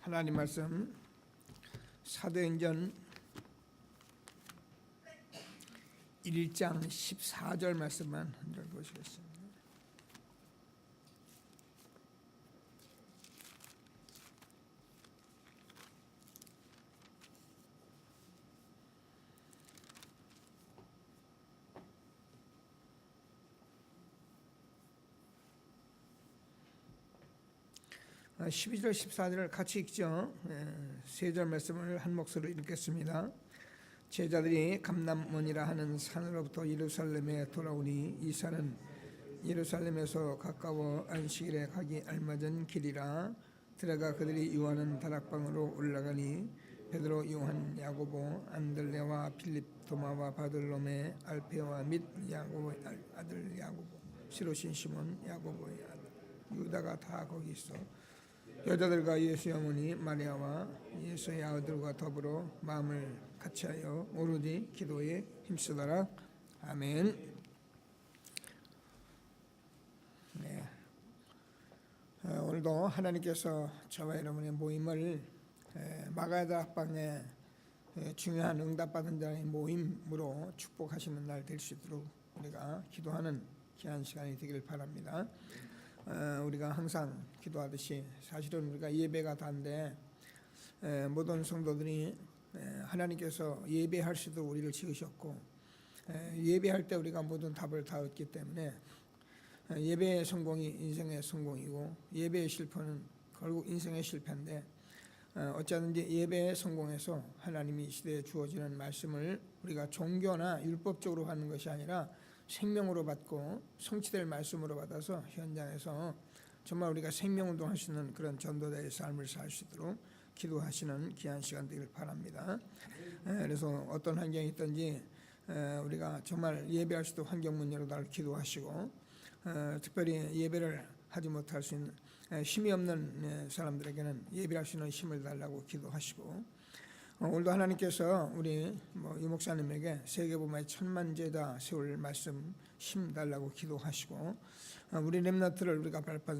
하나님 말씀 사도행전 1장 14절 말씀만 한 절 보시겠습니다. 아, 12절 14절을 같이 읽죠. 세 절 말씀을 한 목소리로 읽겠습니다. 제자들이 감람원이라 하는 산으로부터 예루살렘에 돌아오니 이 산은 예루살렘에서 가까워 안식일에 가기 알맞은 길이라. 들어가 그들이 유하는 다락방으로 올라가니 베드로, 요한, 야고보, 안드레와 필립, 도마와 바들로메, 알페와 및 야고보의 아들 야고보, 시로신 시몬, 야고보의 아들 유다가 다 거기 있어 여자들과 예수의 어머니 마리아와 예수의 아들과 더불어 마음을 같이하여 오로지 기도에 힘쓰더라. 아멘. 네. 오늘도 하나님께서 저와 여러분의 모임을 마가다락방의 중요한 응답받은 자의 모임으로 축복하시는 날 될 수 있도록 우리가 기도하는 귀한 시간이 되기를 바랍니다. 우리가 항상 기도하듯이 사실은 우리가 예배가 다인데 모든 성도들이 하나님께서 예배할 수도 우리를 지으셨고 예배할 때 우리가 모든 답을 다 얻기 때문에 예배의 성공이 인생의 성공이고 예배의 실패는 결국 인생의 실패인데 어쩌든지 예배의 성공에서 하나님이 이 시대에 주어지는 말씀을 우리가 종교나 율법적으로 하는 것이 아니라 생명으로 받고 성취될 말씀으로 받아서 현장에서 정말 우리가 생명운동할 수 있는 그런 전도자의 삶을 살 수 있도록 기도하시는 귀한 시간 되길 바랍니다. 그래서 어떤 환경이 있든지 우리가 정말 예배할 수 있도록 환경 문 열어달라고 기도하시고 특별히 예배를 하지 못할 수 있는 힘이 없는 사람들에게는 예배할 수 있는 힘을 달라고 기도하시고 오늘도 하나님께서 우리 유 목사님에게 세계복음의 천만 제자 세울 말씀 힘 달라고 기도하시고 우리 렘넌트를 우리가 발판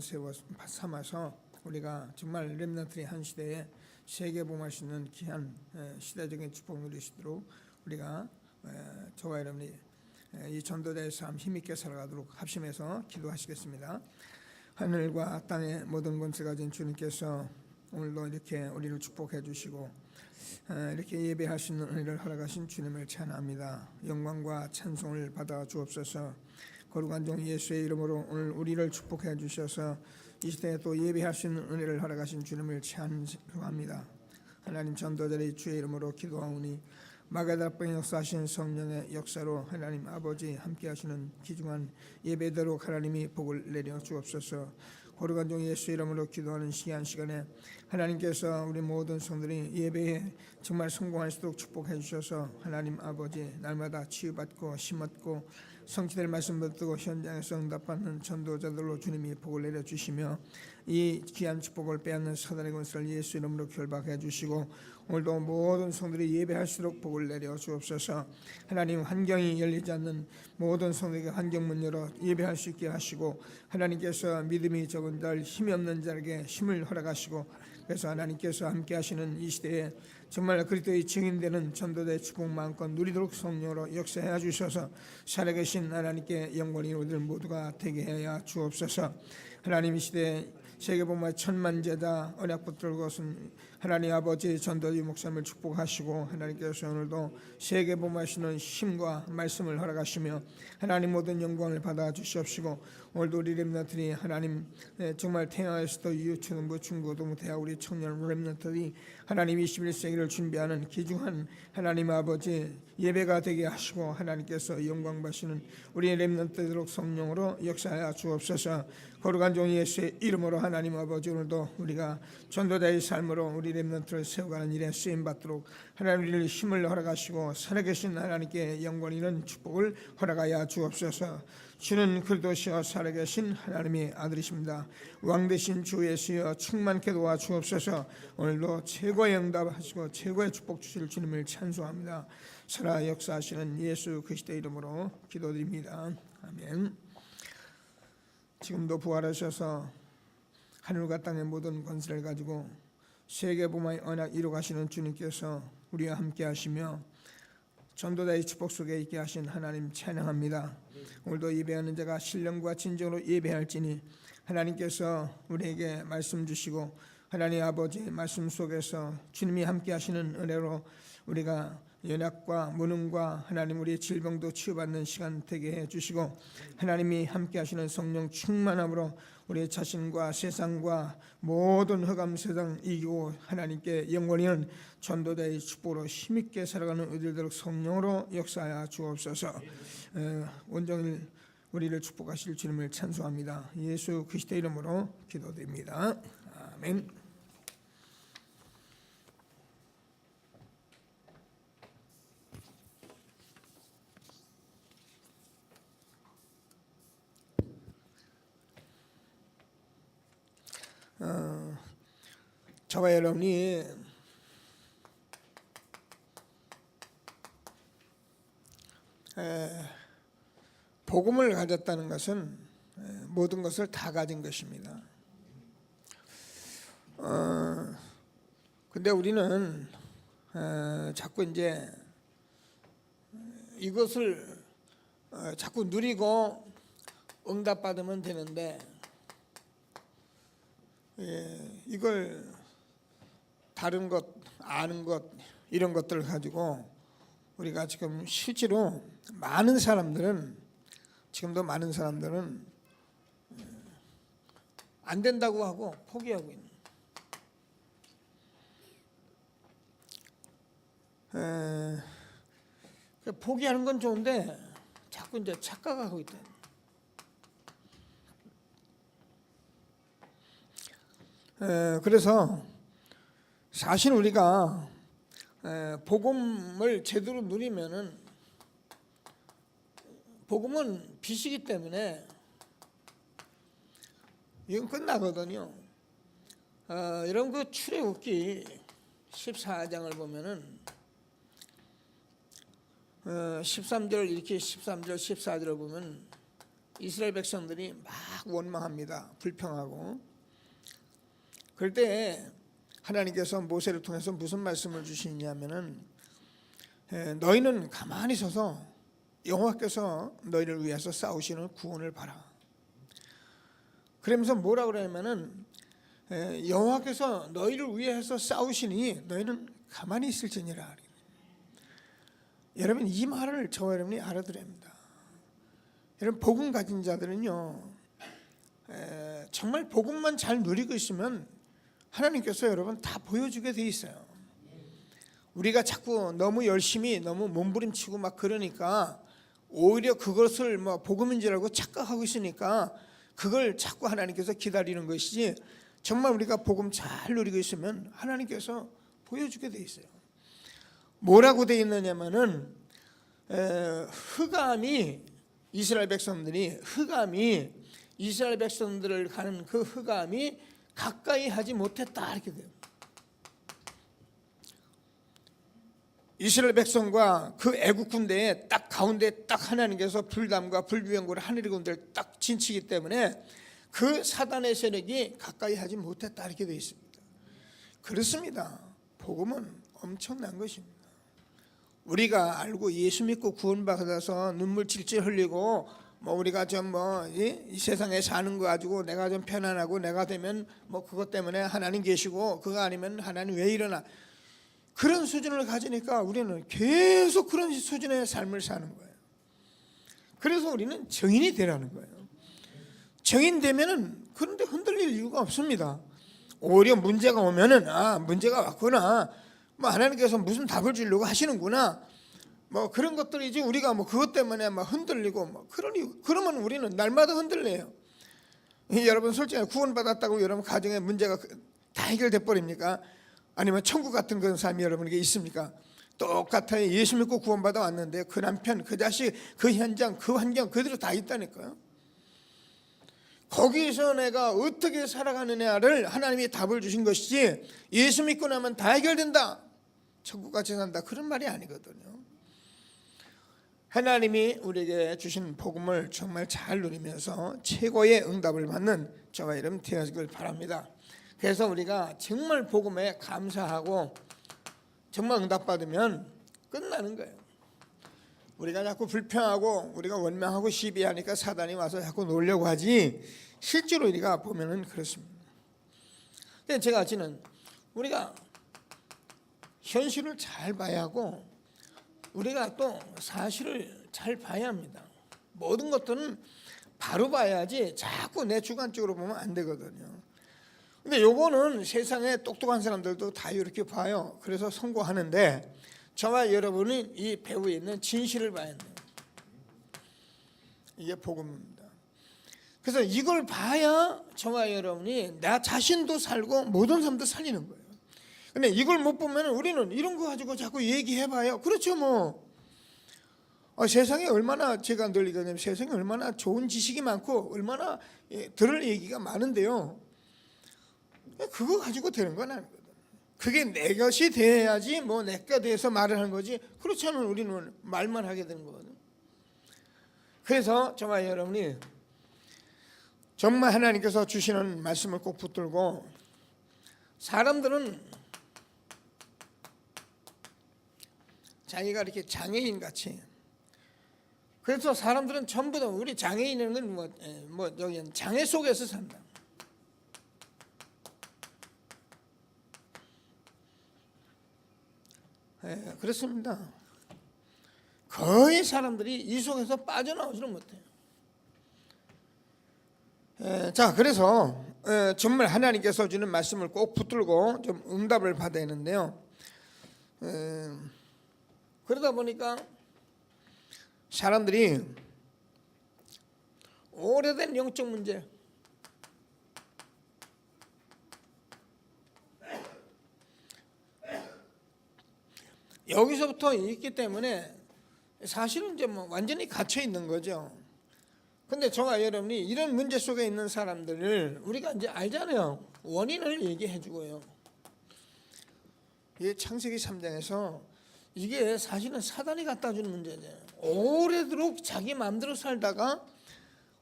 삼아서 우리가 정말 렘넌트의 한 시대에 세계복음할 수 있는 귀한 시대적인 축복 누릴 수 있도록 우리가 저와 여러분이 이 전도자의 삶 힘있게 살아가도록 합심해서 기도하시겠습니다. 하늘과 땅의 모든 권세 가진 주님께서 오늘도 이렇게 우리를 축복해 주시고 이렇게 예배할 수 있는 은혜를 허락하신 주님을 찬양합니다. 영광과 찬송을 받아 주옵소서. 거룩한 종 예수의 이름으로 오늘 우리를 축복해 주셔서 이 시대에 또 예배할 수 있는 은혜를 허락하신 주님을 찬송합니다. 하나님 전도자의 주의 이름으로 기도하오니 마가다락방에 역사하신 성령의 역사로 하나님 아버지 함께하시는 귀중한 예배대로 하나님이 복을 내려 주옵소서. 거룩한 종 예수 이름으로 기도하는 시간 시간에 하나님께서 우리 모든 성들이 예배에 정말 성공할 수 있도록 축복해 주셔서 하나님 아버지 날마다 치유받고 심었고 성취될 말씀 듣고 현장에서 응답받는 전도자들로 주님이 복을 내려주시며 이 귀한 축복을 빼앗는 사단의 권세를 예수 이름으로 결박해 주시고 오늘도 모든 성들이 예배할 수 있도록 복을 내려 주옵소서. 하나님 환경이 열리지 않는 모든 성들에게 환경문 열어 예배할 수 있게 하시고 하나님께서 믿음이 적은 자를 힘이 없는 자에게 힘을 허락하시고 그래서 하나님께서 함께 하시는 이 시대에 정말 그리스도의 증인되는 전도자의 축복 마음껏 누리도록 성령으로 역사해 주셔서 살아계신 하나님께 영광이 우리들 모두가 되게 하여 주옵소서. 하나님 이 시대에 세계복음의 천만 제자 언약 붙들 것은 하나님 아버지 전도지 목사님을 축복하시고 하나님께서 오늘도 세계복음하시는 힘과 말씀을 허락하시며 하나님 모든 영광을 받아 주시옵시고 오늘도 우리 렘넌트들이 하나님 정말 태어나서도 유초등부 중고등부 대학 우리 청년 렘넌트들이 하나님 21세기를 준비하는 귀중한 하나님 아버지 예배가 되게 하시고 하나님께서 영광 받으시는 우리 렘넌트들로 성령으로 역사하여 주옵소서. 거룩한 종 예수의 이름으로 하나님 아버지 오늘도 우리가 전도자의 삶으로 우리 렘넌트를 세워가는 일에 쓰임받도록 하나님 우리를 힘을 허락하시고 살아계신 하나님께 영광 있는 축복을 허락하여 주옵소서. 주는 그리스도시여 살아계신 하나님의 아들이십니다. 왕되신 주 예수여 충만케 도와 주옵소서. 오늘도 최고의 응답하시고 최고의 축복 주실 주님을 찬송합니다. 살아 역사하시는 예수 그리스도의 이름으로 기도드립니다. 아멘. 지금도 부활하셔서 하늘과 땅의 모든 권세를 가지고 세계복음의 언약 이루가시는 주님께서 우리와 함께 하시며 전도자의 축복 속에 있게 하신 하나님 찬양합니다. 오늘도 예배하는 자가 신령과 진정으로 예배할지니 하나님께서 우리에게 말씀 주시고 하나님 아버지 말씀 속에서 주님이 함께 하시는 은혜로 우리가 연약과 무능과 하나님 우리의 질병도 치유받는 시간 되게 해주시고 하나님이 함께 하시는 성령 충만함으로 우리의 자신과 세상과 모든 흑암 세상 이기고 하나님께 영원히는 전도자의 축복으로 힘있게 살아가는 우리들 되도록 성령으로 역사하여 주옵소서. 온종일 우리를 축복하실 주님을 찬송합니다. 예수 그리스도의 이름으로 기도드립니다. 아멘. 저와 여러분이 복음을 가졌다는 것은 모든 것을 다 가진 것입니다. 근데 우리는 자꾸 이제 이것을 자꾸 누리고 응답받으면 되는데 이걸 다른 것, 아는 것 이런 것들을 가지고 우리가 지금 실제로 많은 사람들은 지금도 많은 사람들은 안 된다고 하고 포기하고 있는. 포기하는 건 좋은데 자꾸 이제 착각하고 있다. 그래서 사실 우리가 복음을 제대로 누리면은 복음은 빛이기 때문에 이건 끝나거든요. 이런 그 출애굽기 14장을 보면은 13절 이렇게 13절 14절을 보면 이스라엘 백성들이 막 원망합니다. 불평하고. 그럴 때 하나님께서 모세를 통해서 무슨 말씀을 주시냐면은 너희는 가만히 서서 여호와께서 너희를 위해서 싸우시는 구원을 봐라. 그러면서 뭐라 그러냐면은 여호와께서 너희를 위해서 싸우시니 너희는 가만히 있을지니라. 여러분 이 말을 저와 여러분이 알아들어야 합니다. 여러분 복음 가진 자들은요 정말 복음만 잘 누리고 있으면 하나님께서 여러분 다 보여주게 돼 있어요. 우리가 자꾸 너무 열심히 너무 몸부림치고 막 그러니까 오히려 그것을 뭐 복음인 줄 알고 착각하고 있으니까 그걸 자꾸 하나님께서 기다리는 것이지 정말 우리가 복음 잘 누리고 있으면 하나님께서 보여주게 돼 있어요. 뭐라고 돼 있느냐면은 흑암이 이스라엘 백성들이 이스라엘 백성들을 가는 그 흑암이 가까이 하지 못했다 이렇게 돼요. 이스라엘 백성과 그 애국 군대의 딱 가운데 딱 하나님께서 불담과 불비행구를 하늘의 군대를 딱 진치기 때문에 그 사단의 세력이 가까이 하지 못했다 이렇게 되어 있습니다. 그렇습니다. 복음은 엄청난 것입니다. 우리가 알고 예수 믿고 구원받아서 눈물 찔찔 흘리고 뭐 우리가 좀 이 세상에 사는 거 가지고 내가 좀 편안하고 내가 되면 뭐 그것 때문에 하나님 계시고 그거 아니면 하나님 왜 이러나 그런 수준을 가지니까 우리는 계속 그런 수준의 삶을 사는 거예요. 그래서 우리는 정인이 되라는 거예요. 정인 되면은 그런데 흔들릴 이유가 없습니다. 오히려 문제가 오면은 문제가 왔구나. 뭐 하나님께서 무슨 답을 주려고 하시는구나. 뭐 그런 것들이지 우리가 뭐 그것 때문에 막 흔들리고 뭐 그러면 우리는 날마다 흔들려요. 여러분 솔직히 구원받았다고 여러분 가정에 문제가 다 해결돼 버립니까? 아니면 천국 같은 그런 삶이 여러분에게 있습니까? 똑같아요. 예수 믿고 구원받아 왔는데 그 남편, 그 자식, 그 현장, 그 환경 그대로 다 있다니까요. 거기서 내가 어떻게 살아가느냐를 하나님이 답을 주신 것이지 예수 믿고 나면 다 해결된다. 천국같이 산다. 그런 말이 아니거든요. 하나님이 우리에게 주신 복음을 정말 잘 누리면서 최고의 응답을 받는 저와 여러분 되어지길 바랍니다. 그래서 우리가 정말 복음에 감사하고 정말 응답받으면 끝나는 거예요. 우리가 자꾸 불평하고 우리가 원망하고 시비하니까 사단이 와서 자꾸 놀려고 하지, 실제로 우리가 보면은 그렇습니다. 근데 제가 지는 우리가 현실을 잘 봐야 하고 우리가 또 사실을 잘 봐야 합니다. 모든 것들은 바로 봐야지 자꾸 내 주관적으로 보면 안 되거든요. 근데 요거는 세상에 똑똑한 사람들도 다 이렇게 봐요. 그래서 성공하는데 저와 여러분이 이 배후에 있는 진실을 봐야 돼요. 이게 복음입니다. 그래서 이걸 봐야 저와 여러분이 나 자신도 살고 모든 사람도 살리는 거예요. 근데 이걸 못 보면 우리는 이런 거 가지고 자꾸 얘기해봐요. 그렇죠 뭐. 세상에 얼마나, 제가 늘 얘기하냐면 세상에 얼마나 좋은 지식이 많고 얼마나 들을 얘기가 많은데요, 그거 가지고 되는 건 아니거든. 그게 내 것이 돼야지 뭐 내가 돼서 말을 하는 거지, 그렇지 않으면 우리는 말만 하게 되는 거거든. 그래서 저와 여러분이 정말 하나님께서 주시는 말씀을 꼭 붙들고, 사람들은 자기가 이렇게 장애인 같이, 그래서 사람들은 전부 다 우리 장애인은 여기 장애 속에서 산다. 그렇습니다. 거의 사람들이 이 속에서 빠져나오지는 못해요. 자, 그래서 정말 하나님께서 주는 말씀을 꼭 붙들고 좀 응답을 받아야 하는데요. 그러다 보니까 사람들이 오래된 영적 문제, 여기서부터 있기 때문에 사실은 이제 뭐 완전히 갇혀 있는 거죠. 근데 저와 여러분이 이런 문제 속에 있는 사람들을 우리가 이제 알잖아요. 원인을 얘기해 주고요. 이게 창세기 3장에서 이게 사실은 사단이 갖다 주는 문제잖아요. 오래도록 자기 마음대로 살다가,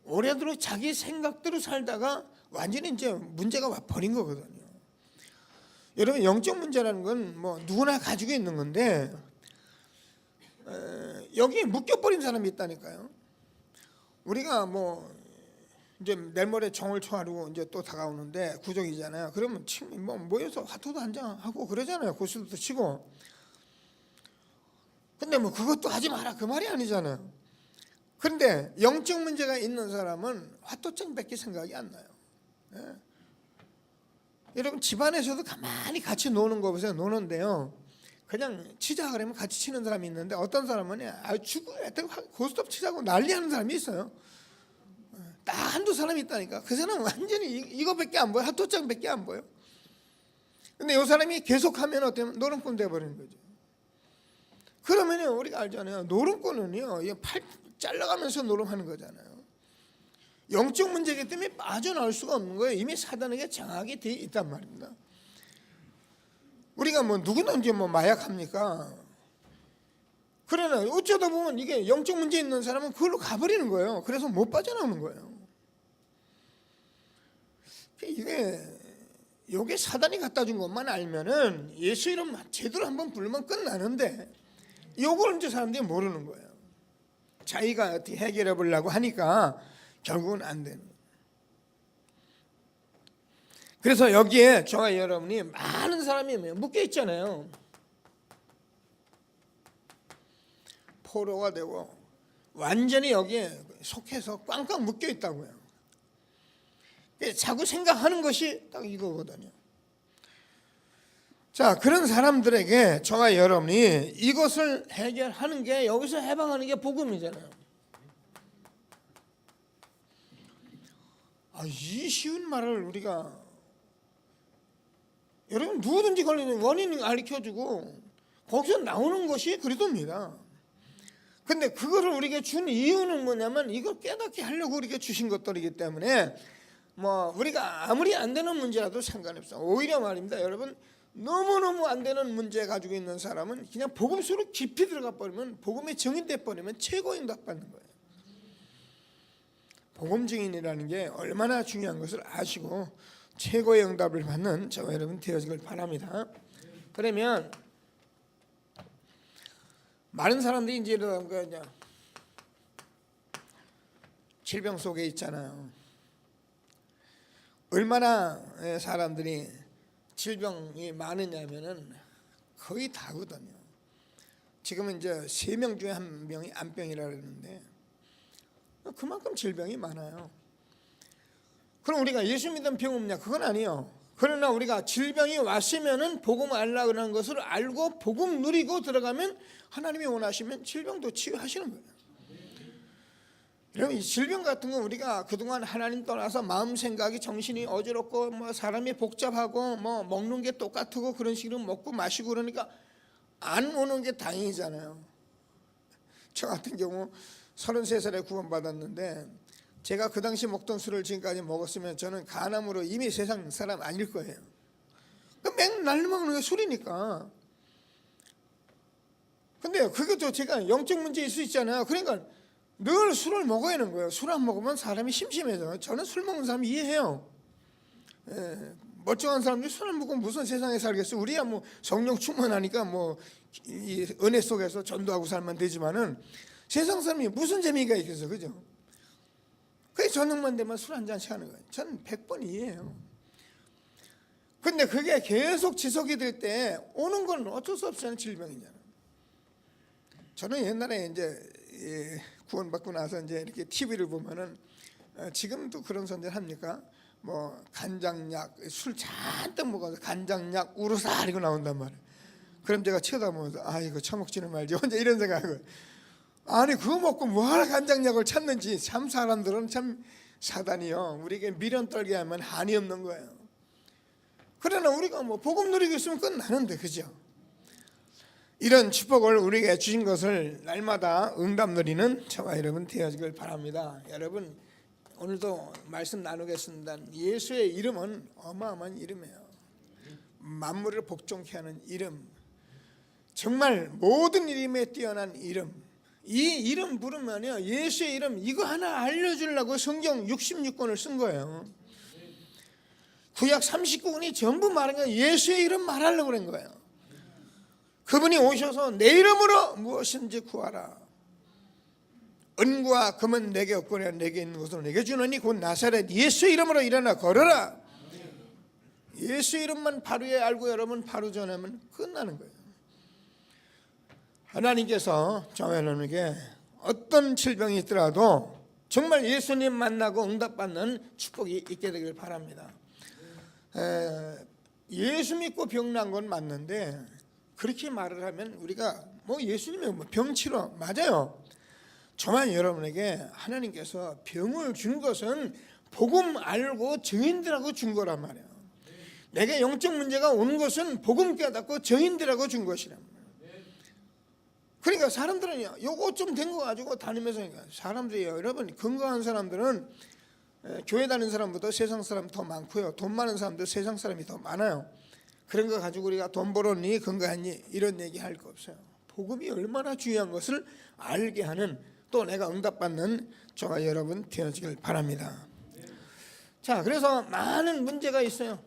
오래도록 자기 생각대로 살다가 완전히 이제 문제가 와 버린 거거든요. 여러분, 영적 문제라는 건 뭐 누구나 가지고 있는 건데 여기에 묶여버린 사람이 있다니까요. 우리가 뭐 이제 내일 모레 정월 초하루고 이제 또 다가오는데 구정이잖아요. 그러면 뭐 모여서 화투도 한잔 하고 그러잖아요. 고수도 치고. 근데 뭐 그것도 하지 마라 그 말이 아니잖아요. 그런데 영적 문제가 있는 사람은 화투장밖에 생각이 안 나요. 예? 여러분, 집안에서도 가만히 같이 노는 거 보세요. 노는데요, 그냥 치자 그러면 같이 치는 사람이 있는데 어떤 사람은 고스톱 치자고 난리하는 사람이 있어요. 딱 한두 사람이 있다니까. 그 사람은 완전히 이거밖에 안 보여. 화투장밖에 안 보여. 근데 이 사람이 계속하면 어때요? 노름꾼 돼버리는 거죠. 그러면 우리가 알잖아요. 노름꾼은요, 팔 잘라가면서 노름하는 거잖아요. 영적 문제이기 때문에 빠져나올 수가 없는 거예요. 이미 사단에게 장악이 되어 있단 말입니다. 우리가 뭐 누구나 이제 뭐 마약합니까? 그러나 어쩌다 보면 이게 영적 문제 있는 사람은 그걸로 가버리는 거예요. 그래서 못 빠져나오는 거예요. 이게 사단이 갖다 준 것만 알면은 예수 이름 제대로 한번 부르면 끝나는데, 이걸 이제 사람들이 모르는 거예요. 자기가 어떻게 해결해 보려고 하니까 결국은 안 되는 거예요. 그래서 여기에 저와 여러분이 많은 사람이 묶여 있잖아요. 포로가 되고 완전히 여기에 속해서 꽝꽝 묶여 있다고요. 자꾸 생각하는 것이 딱 이거거든요. 자, 그런 사람들에게 저와 여러분이 이것을 해결하는 게, 여기서 해방하는 게 복음이잖아요. 이 쉬운 말을 우리가, 여러분 누구든지 걸리는 원인을 가르쳐주고 거기서 나오는 것이 그리도입니다. 근데 그거를 우리에게 준 이유는 뭐냐면 이걸 깨닫게 하려고 우리에게 주신 것들이기 때문에 뭐 우리가 아무리 안 되는 문제라도 상관없어요. 오히려 말입니다. 여러분, 너무너무 안 되는 문제 가지고 있는 사람은 그냥 복음 속으로 깊이 들어가 버리면, 복음에 정인돼 버리면 최고 응답받는 거예요. 복음 증인이라는 게 얼마나 중요한 것을 아시고 최고의 응답을 받는 저와 여러분 되어지길 바랍니다. 그러면 많은 사람들이 이제 이런 거 이제 질병 속에 있잖아요. 얼마나 사람들이 질병이 많으냐면은 거의 다거든요. 지금은 이제 3명 중에 1명이 암병이라 그러는데 그만큼 질병이 많아요. 그럼 우리가 예수 믿으면 병 없냐? 그건 아니에요. 그러나 우리가 질병이 왔으면은 복음 알라 그러는 것을 알고 복음 누리고 들어가면 하나님이 원하시면 질병도 치유하시는 거예요. 여러분, 이 질병 같은 건 우리가 그동안 하나님 떠나서 마음 생각이 정신이 어지럽고 뭐 사람이 복잡하고 뭐 먹는 게 똑같고 그런 식으로 먹고 마시고 그러니까 안 오는 게 다행이잖아요. 저 같은 경우 33살에 구원받았는데 제가 그 당시 먹던 술을 지금까지 먹었으면 저는 간암으로 이미 세상 사람 아닐 거예요. 맨날 먹는 게 술이니까. 근데 그것도 제가 영적 문제일 수 있잖아요. 그러니까 늘 술을 먹어야 하는 거예요. 술 안 먹으면 사람이 심심해져요. 저는 술 먹는 사람 이해해요. 멀쩡한 사람들이 술 안 먹으면 무슨 세상에 살겠어요. 우리야 뭐 성령 충만하니까 뭐 이 은혜 속에서 전도하고 살면 되지만은 세상 사람이 무슨 재미가 있겠어요, 그죠? 그게 저녁만 되면 술 한 잔씩 하는 거예요. 저는 100번 이해해요. 근데 그게 계속 지속이 될 때 오는 건 어쩔 수 없이 하는 질병이잖아요. 저는 옛날에 이제 구원받고 나서 이제 이렇게 TV를 보면은 지금도 그런 선전 합니까? 뭐 간장약, 술 잔뜩 먹어서 간장약 우르사 이거 나온단 말이에요. 그럼 제가 쳐다보면서 아 이거 처먹지는 말지 혼자 이런 생각을. 아니 그거 먹고 뭐하러 간장약을 찾는지. 참 사람들은 참 사단이요. 우리에게 미련 떨게 하면 한이 없는 거예요. 그러나 우리가 뭐 복음 누리고 있으면 끝나는데, 그죠? 이런 축복을 우리에게 주신 것을 날마다 응답 누리는 저와 여러분 되어지길 바랍니다. 여러분 오늘도 말씀 나누겠습니다. 예수의 이름은 어마어마한 이름이에요. 만물을 복종케 하는 이름, 정말 모든 이름에 뛰어난 이름. 이 이름 부르면요, 예수의 이름 이거 하나 알려주려고 성경 66권을 쓴 거예요. 구약 39권이 전부 말한 거예요. 예수의 이름 말하려고 그런 거예요. 그분이 오셔서 내 이름으로 무엇인지 구하라. 은과 금은 내게 없거니와 내게 있는 것으로 내게 주노니 곧 나사렛 예수 이름으로 일어나 걸어라. 예수 이름만 바로에 알고 여러분 바로 전하면 끝나는 거예요. 하나님께서 저와 여러분에게 어떤 질병이 있더라도 정말 예수님 만나고 응답받는 축복이 있게 되길 바랍니다. 예수 믿고 병난 건 맞는데 그렇게 말을 하면 우리가 뭐 예수님이 뭐 병치러 맞아요. 저만 여러분에게 하나님께서 병을 준 것은 복음 알고 증인들하고 준 거란 말이에요. 내게 영적 문제가 온 것은 복음 깨닫고 증인들하고 준 것이란 말이에요. 그러니까 사람들은 요거 좀 된 거 가지고 다니면서 사람들이 여러분 건강한 사람들은 교회 다니는 사람보다 세상 사람이 더 많고요. 돈 많은 사람도 세상 사람이 더 많아요. 그런 거 가지고 우리가 돈 벌었니 건강했니 이런 얘기 할 거 없어요. 복음이 얼마나 중요한 것을 알게 하는 또 내가 응답받는 저와 여러분 되어지길 바랍니다. 자, 그래서 많은 문제가 있어요.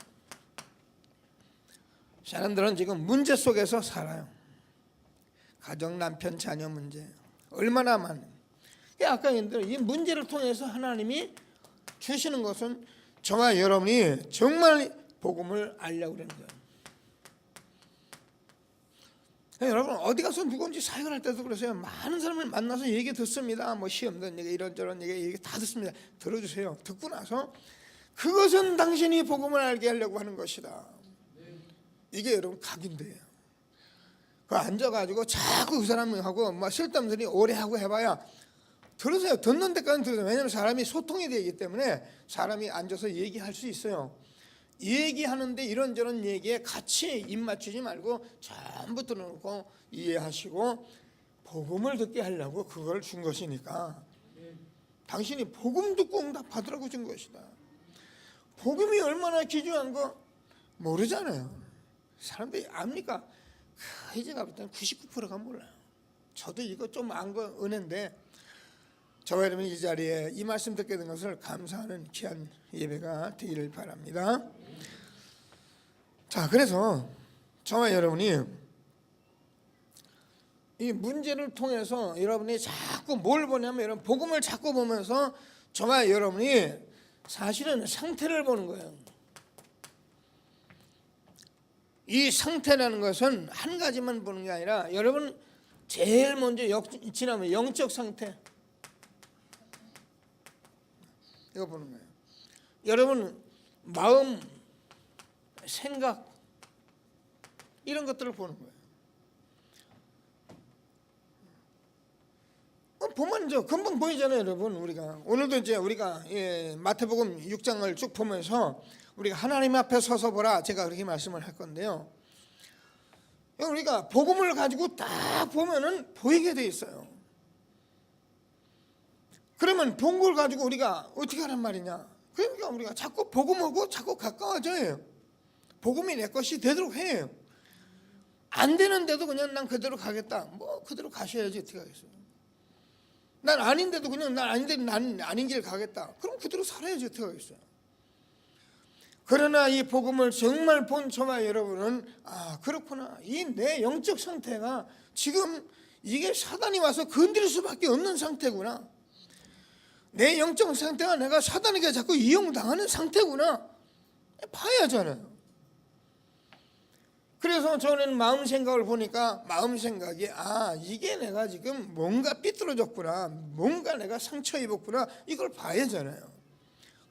사람들은 지금 문제 속에서 살아요. 가정, 남편, 자녀 문제 얼마나 많아요. 아까 얘기했던 이 문제를 통해서 하나님이 주시는 것은 저와 여러분이 정말 복음을 알려고 그러는 거예요. 여러분 어디 가서 누군지 사역을 할 때도 그러세요. 많은 사람을 만나서 얘기 듣습니다. 뭐 시험 든 얘기 이런저런 얘기 다 듣습니다. 들어주세요. 듣고 나서 그것은 당신이 복음을 알게 하려고 하는 것이다. 이게 여러분 각인돼요. 그 앉아가지고 자꾸 그 사람하고 뭐 쓸데없는 소리 오래 하고 해봐야 들으세요. 듣는 데까지 들으세요. 왜냐하면 사람이 소통이 되기 때문에 사람이 앉아서 얘기할 수 있어요. 얘기하는데 이런저런 얘기에 같이 입 맞추지 말고 전부 들어놓고 이해하시고 복음을 듣게 하려고 그걸 준 것이니까 당신이 복음 듣고 응답받으라고 준 것이다. 복음이 얼마나 귀중한 거 모르잖아요. 사람들이 압니까? 거의 제가 볼 때는 99%가 몰라요. 저도 이거 좀 안 거 은혜인데 저와 여러분 이 자리에 이 말씀 듣게 된 것을 감사하는 귀한 예배가 되기를 바랍니다. 자, 그래서 저와 여러분이 이 문제를 통해서 여러분이 자꾸 뭘 보냐면 여러분 복음을 자꾸 보면서 저와 여러분이 사실은 상태를 보는 거예요. 이 상태라는 것은 한 가지만 보는 게 아니라 여러분 제일 먼저 지나면 영적 상태 이거 보는 거예요. 여러분 마음, 생각 이런 것들을 보는 거예요. 보면 이제 금방 보이잖아요, 여러분. 우리가 오늘도 이제 우리가 마태복음 6장을 쭉 보면서 우리가 하나님 앞에 서서 보라 제가 그렇게 말씀을 할 건데요. 우리가 복음을 가지고 딱 보면은 보이게 돼 있어요. 그러면 본 걸 가지고 우리가 어떻게 하란 말이냐? 그러니까 우리가 자꾸 복음하고 자꾸 가까워져요. 복음이 내 것이 되도록 해요. 안 되는데도 그냥 난 그대로 가겠다. 뭐 그대로 가셔야지 어떻게 하겠어요? 난 아닌데도 그냥 난 아닌데 난 아닌 길 가겠다. 그럼 그대로 살아야지 어떻게 하겠어요? 그러나 이 복음을 정말 본 저와 여러분은 그렇구나. 이 내 영적 상태가 지금 이게 사단이 와서 건드릴 수밖에 없는 상태구나. 내 영적 상태가 내가 사단에게 자꾸 이용당하는 상태구나. 봐야 하잖아요. 그래서 저는 마음 생각을 보니까 마음 생각이 이게 내가 지금 뭔가 삐뚤어졌구나. 뭔가 내가 상처 입었구나. 이걸 봐야 하잖아요.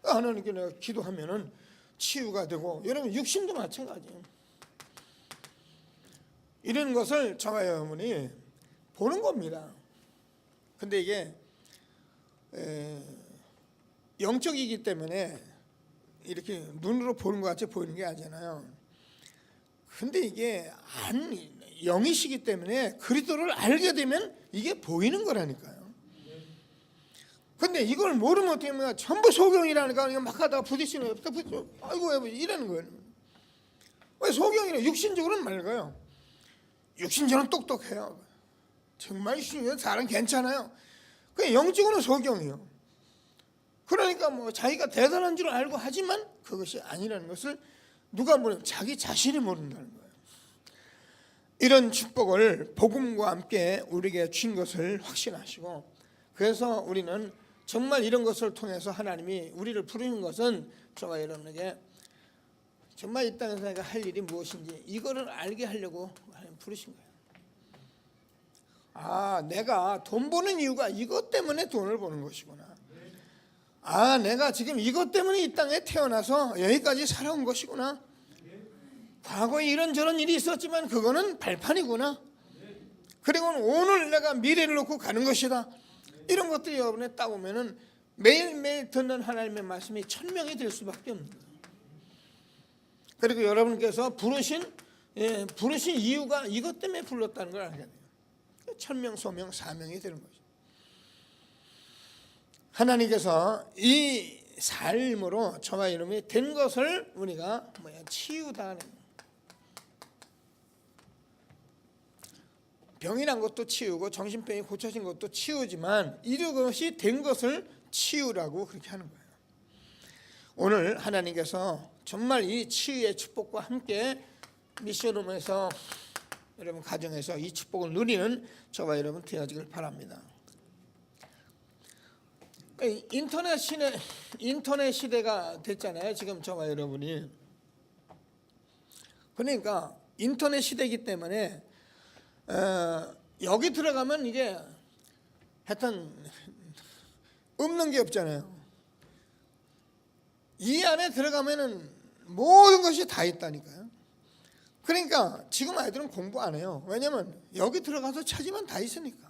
하나님께 내가 기도하면은 치유가 되고 여러분 육신도 마찬가지예요. 이런 것을 저와 여러분이 보는 겁니다. 근데 이게 영적이기 때문에 이렇게 눈으로 보는 것 같이 보이는 게 아니잖아요. 근데 이게 영이시기 때문에 그리스도를 알게 되면 이게 보이는 거라니까요. 근데 이걸 모르면 어떻게 하면 전부 소경이라니까 막 하다가 부딪히는 거예요. 아이고 이러는 거예요. 왜 소경이래? 육신적으로는 맑아요. 육신적으로는 똑똑해요. 정말 사람 괜찮아요. 그 영적으로는 소경이요. 그러니까 뭐 자기가 대단한 줄 알고 하지만 그것이 아니라는 것을 누가 모르면 자기 자신이 모른다는 거예요. 이런 축복을 복음과 함께 우리에게 준 것을 확신하시고, 그래서 우리는 정말 이런 것을 통해서 하나님이 우리를 부르는 것은 저와 여러분에게 정말 이 땅에서 내가 할 일이 무엇인지 이거를 알게 하려고 하나님 부르신 거예요. 내가 돈 버는 이유가 이것 때문에 돈을 버는 것이구나. 내가 지금 이것 때문에 이 땅에 태어나서 여기까지 살아온 것이구나. 과거에 이런저런 일이 있었지만 그거는 발판이구나. 그리고 오늘 내가 미래를 놓고 가는 것이다. 이런 것들이 여러분에 따오면은 매일매일 듣는 하나님의 말씀이 천명이 될 수밖에 없는 거예요. 그리고 여러분께서 부르신 이유가 이것 때문에 불렀다는 걸 알게 돼요. 천명, 소명, 사명이 되는 거죠. 하나님께서 이 삶으로 저와 여러분이 된 것을 우리가 치유다. 병이 난 것도 치유고 정신병이 고쳐진 것도 치유지만 이것이 된 것을 치유라고 그렇게 하는 거예요. 오늘 하나님께서 정말 이 치유의 축복과 함께 미션룸에서 여러분 가정에서 이 축복을 누리는 저와 여러분 되어지길 바랍니다. 인터넷 시대가 됐잖아요. 지금 저와 여러분이. 그러니까 인터넷 시대이기 때문에 여기 들어가면 이게 하여튼 없는 게 없잖아요. 이 안에 들어가면은 모든 것이 다 있다니까요. 그러니까 지금 아이들은 공부 안 해요. 왜냐면 여기 들어가서 찾으면 다 있으니까.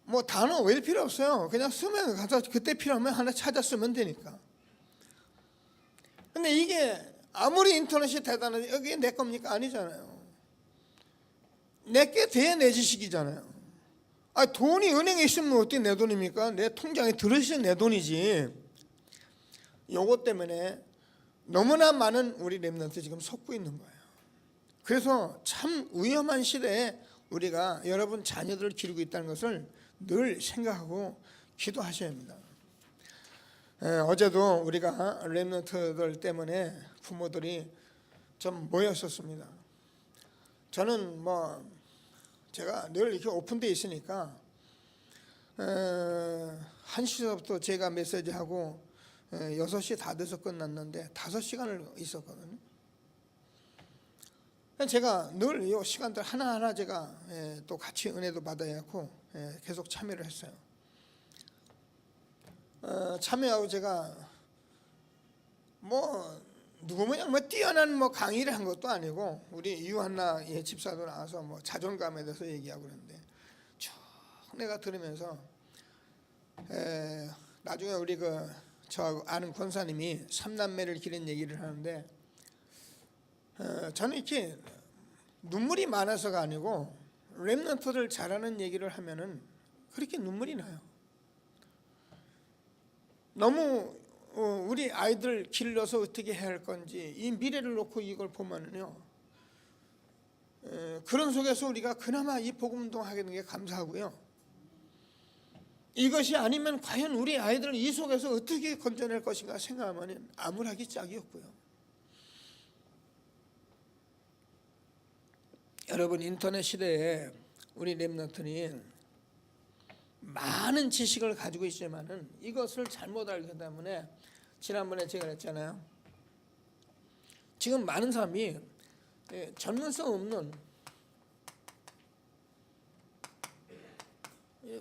뭐 단어 외울 필요 없어요. 그냥 쓰면 가서 그때 필요하면 하나 찾아 쓰면 되니까. 근데 이게 아무리 인터넷이 대단하지 여기 내 겁니까? 아니잖아요. 내게 돼야 내 지식이잖아요. 돈이 은행에 있으면 어떻게 내 돈입니까? 내 통장에 들어있어야 내 돈이지. 요것 때문에 너무나 많은 우리 렘넌트 지금 속고 있는 거예요. 그래서 참 위험한 시대에 우리가 여러분 자녀들을 기르고 있다는 것을 늘 생각하고 기도하셔야 합니다. 어제도 우리가 렘넌트들 때문에 부모들이 좀 모였었습니다. 저는 제가 늘 이렇게 오픈되어 있으니까 1시부터 제가 메시지하고 6시 다 돼서 끝났는데 5시간을 있었거든요. 제가 늘 이 시간들 하나하나 제가 또 같이 은혜도 받아야 하고 계속 참여를 했어요. 참여하고 제가 누구 모양 뛰어난 강의를 한 것도 아니고 우리 유한나 집사도 나와서 자존감에 대해서 얘기하고 그러는데 쭉 내가 들으면서 나중에 우리 저 아는 권사님이 3남매를 기른 얘기를 하는데 저는 이렇게 눈물이 많아서가 아니고 렘넌트를 잘하는 얘기를 하면은 그렇게 눈물이 나요. 너무 우리 아이들 길러서 어떻게 해야 할 건지 이 미래를 놓고 이걸 보면은요, 그런 속에서 우리가 그나마 이 복음운동 하게 된 게 감사하고요. 이것이 아니면 과연 우리 아이들을 이 속에서 어떻게 건져낼 것인가 생각하면 암울하기 짝이 없고요. 여러분, 인터넷 시대에 우리 렘넌트는 많은 지식을 가지고 있지만은 이것을 잘못 알기 때문에 지난번에 제가 그랬잖아요. 지금 많은 사람이 전문성 없는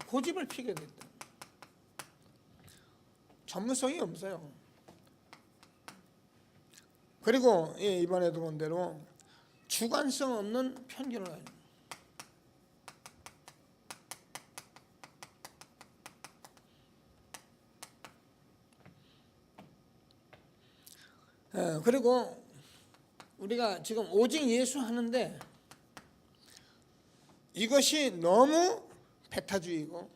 고집을 피게 됐다. 전문성이 없어요. 그리고 이번에도 본 대로 주관성 없는 편견을 가지고 그리고 우리가 지금 오직 예수 하는데 이것이 너무 배타적이고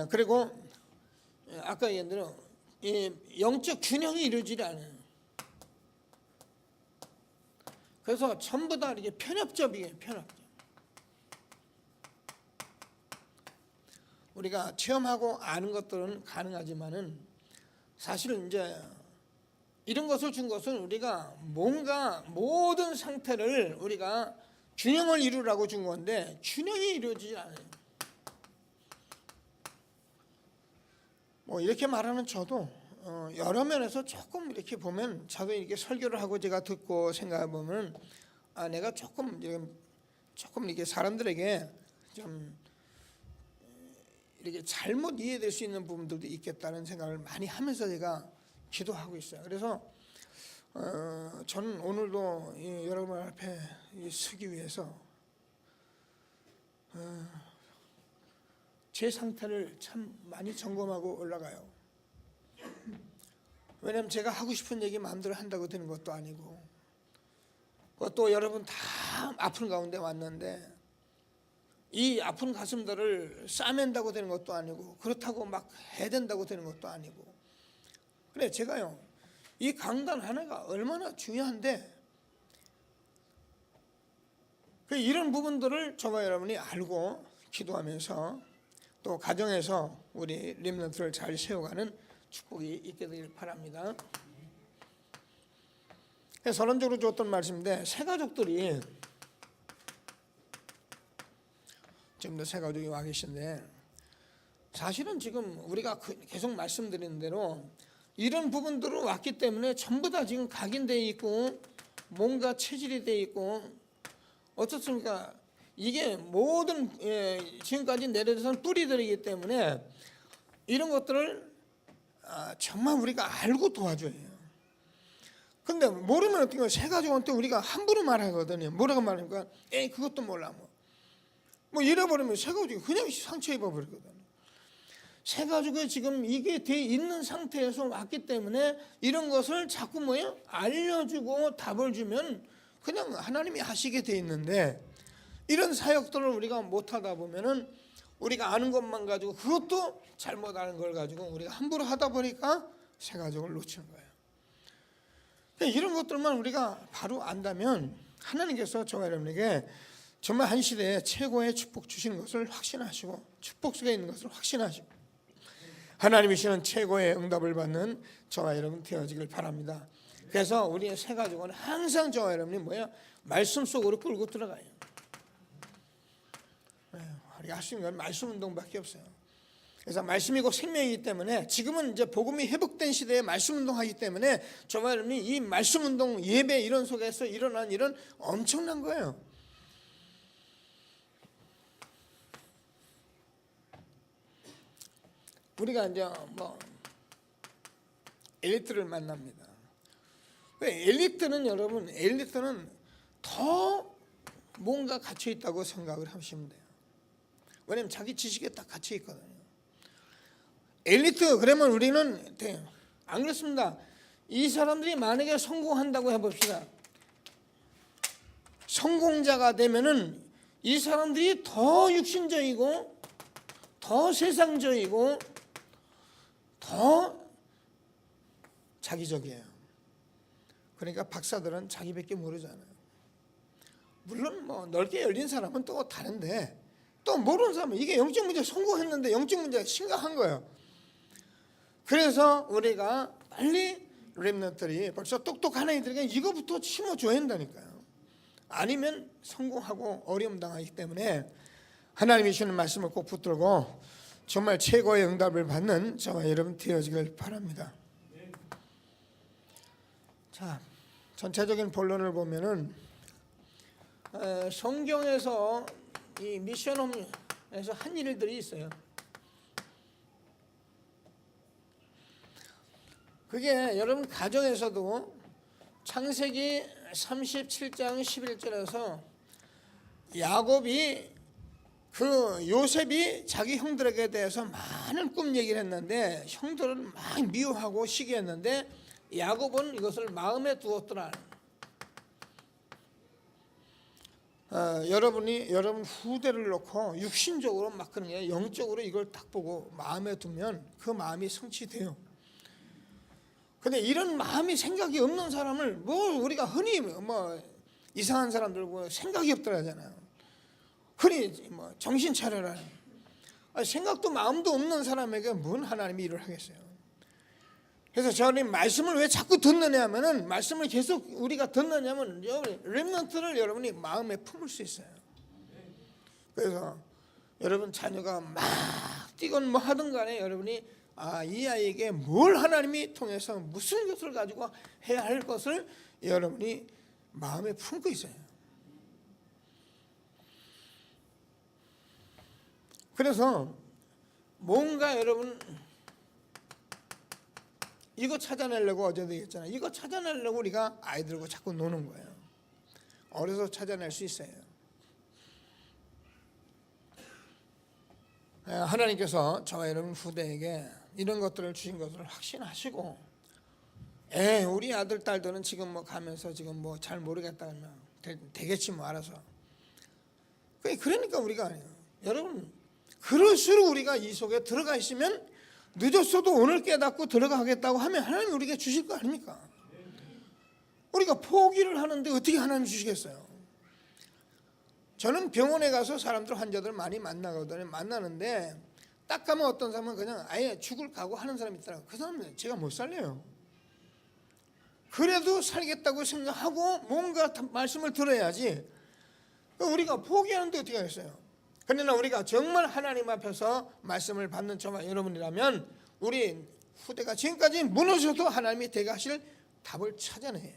그리고 아까 얘기한 대로 영적 균형이 이루어지지 않아요. 그래서 전부 다 이렇게 편협적이에요. 우리가 체험하고 아는 것들은 가능하지만은 사실은 이제 이런 것을 준 것은 우리가 뭔가 모든 상태를 우리가 균형을 이루라고 준 건데 균형이 이루어지지 않아요. 이렇게 말하는 저도 여러 면에서 조금 이렇게 보면 저도 이렇게 설교를 하고 제가 듣고 생각해 보면 내가 조금 이렇게 사람들에게 좀 이렇게 잘못 이해될 수 있는 부분들도 있겠다는 생각을 많이 하면서 제가 기도하고 있어요. 그래서 저는 오늘도 여러분 앞에 서기 위해서 제 상태를 참 많이 점검하고 올라가요. 왜냐하면 제가 하고 싶은 얘기 마음대로 한다고 되는 것도 아니고 또 여러분 다 아픈 가운데 왔는데 이 아픈 가슴들을 싸맨다고 되는 것도 아니고 그렇다고 막 해야 된다고 되는 것도 아니고 그래 제가요 이 강단 하나가 얼마나 중요한데 이런 부분들을 저와 여러분이 알고 기도하면서 또 가정에서 우리 렘넌트를 잘 세워가는 축복이 있게 되길 바랍니다. 서론적으로 줬던 말씀인데 새 가족들이 지금도 새 가족이 와 계신데 사실은 지금 우리가 계속 말씀드리는 대로 이런 부분들로 왔기 때문에 전부 다 지금 각인되어 있고 뭔가 체질이 되어 있고 어떻습니까? 이게 모든 지금까지 내려져선 뿌리들이기 때문에 이런 것들을 정말 우리가 알고 도와줘야 해요. 근데 모르면 어떻게 새 가족한테 우리가 함부로 말하거든요. 뭐라고 말하니까 그것도 몰라 잃어버리면 새 가족이 그냥 상처 입어버리거든요. 새 가족이 지금 이게 돼 있는 상태에서 왔기 때문에 이런 것을 자꾸 알려주고 답을 주면 그냥 하나님이 하시게 돼 있는데 이런 사역들을 우리가 못하다 보면은 우리가 아는 것만 가지고 그것도 잘못 아는 걸 가지고 우리가 함부로 하다 보니까 새 가족을 놓치는 거예요. 이런 것들만 우리가 바로 안다면 하나님께서 저와 여러분에게 정말 한 시대에 최고의 축복 주신 것을 확신하시고 축복 속에 있는 것을 확신하시고 하나님이 주시는 최고의 응답을 받는 저와 여러분 되어지길 바랍니다. 그래서 우리의 새 가족은 항상 저와 여러분이 뭐예요? 말씀 속으로 끌고 들어가요. 우리가 할 수 있는 건 말씀 운동밖에 없어요. 그래서 말씀이 곧 생명이기 때문에 지금은 이제 복음이 회복된 시대에 말씀 운동하기 때문에 저와 여러분이 이 말씀 운동 예배 이런 속에서 일어난 일은 엄청난 거예요. 우리가 이제 뭐 엘리트를 만납니다. 엘리트는 여러분, 엘리트는 더 뭔가 갇혀 있다고 생각을 하시면 돼요. 왜냐면 자기 지식에 딱 갇혀 있거든요. 엘리트 그러면 우리는 돼요. 안 그렇습니다. 이 사람들이 만약에 성공한다고 해봅시다. 성공자가 되면은 이 사람들이 더 육신적이고 더 세상적이고 더 자기적이에요. 그러니까 박사들은 자기밖에 모르잖아요. 물론 뭐 넓게 열린 사람은 또 다른데 또 모르는 사람은 이게 영적 문제 성공했는데 영적 문제가 심각한 거예요. 그래서 우리가 빨리 렘넌트들이 벌써 똑똑한 아이들에게 이거부터 심어줘야 한다니까요. 아니면 성공하고 어려움 당하기 때문에 하나님이 주시는 말씀을 꼭 붙들고 정말 최고의 응답을 받는 저와 여러분 되어지길 바랍니다. 자, 전체적인 본론을 보면은 성경에서 이 미션홈에서 한 일들이 있어요. 그게 여러분 가정에서도 창세기 37장 11절에서 야곱이 그 요셉이 자기 형들에게 대해서 많은 꿈 얘기를 했는데 형들은 막 미워하고 시기했는데 야곱은 이것을 마음에 두었더라. 여러분 후대를 놓고 육신적으로 막 그런 게 영적으로 이걸 딱 보고 마음에 두면 그 마음이 성취돼요. 근데 이런 마음이 생각이 없는 사람을 뭐 우리가 흔히 뭐 이상한 사람들 뭐 생각이 없더라 하잖아요. 흔히 뭐 정신 차려라. 생각도 마음도 없는 사람에게 뭔 하나님이 일을 하겠어요. 그래서 저는 말씀을 왜 자꾸 듣느냐 하면은 말씀을 계속 우리가 듣느냐면 렘넌트를 여러분이 마음에 품을 수 있어요. 그래서 여러분 자녀가 막 뛰건 뭐 하든 간에 여러분이 이 아이에게 뭘 하나님이 통해서 무슨 것을 가지고 해야 할 것을 여러분이 마음에 품고 있어요. 그래서 뭔가 여러분 이거 찾아내려고 어제도 얘기했잖아요. 이거 찾아내려고 우리가 아이들하고 자꾸 노는 거예요. 어려서 찾아낼 수 있어요. 하나님께서 저와 여러분 후대에게 이런 것들을 주신 것을 확신하시고 우리 아들 딸들은 지금 뭐 가면서 지금 뭐 잘 모르겠다 하면 되겠지 뭐 알아서. 그러니까 우리가 아니에요. 여러분 그럴수록 우리가 이 속에 들어가 있으면 늦었어도 오늘 깨닫고 들어가겠다고 하면 하나님 우리에게 주실 거 아닙니까? 우리가 포기를 하는데 어떻게 하나님 주시겠어요? 저는 병원에 가서 사람들 환자들 많이 만나거든요. 만나는데 딱 가면 어떤 사람은 그냥 아예 죽을 각오 하는 사람이 있더라고요. 그 사람은 제가 못 살려요. 그래도 살겠다고 생각하고 뭔가 말씀을 들어야지. 우리가 포기하는데 어떻게 하겠어요? 그러나 우리가 정말 하나님 앞에서 말씀을 받는 저와 여러분이라면 우리 후대가 지금까지 무너져도 하나님이 대가하실 답을 찾아내요.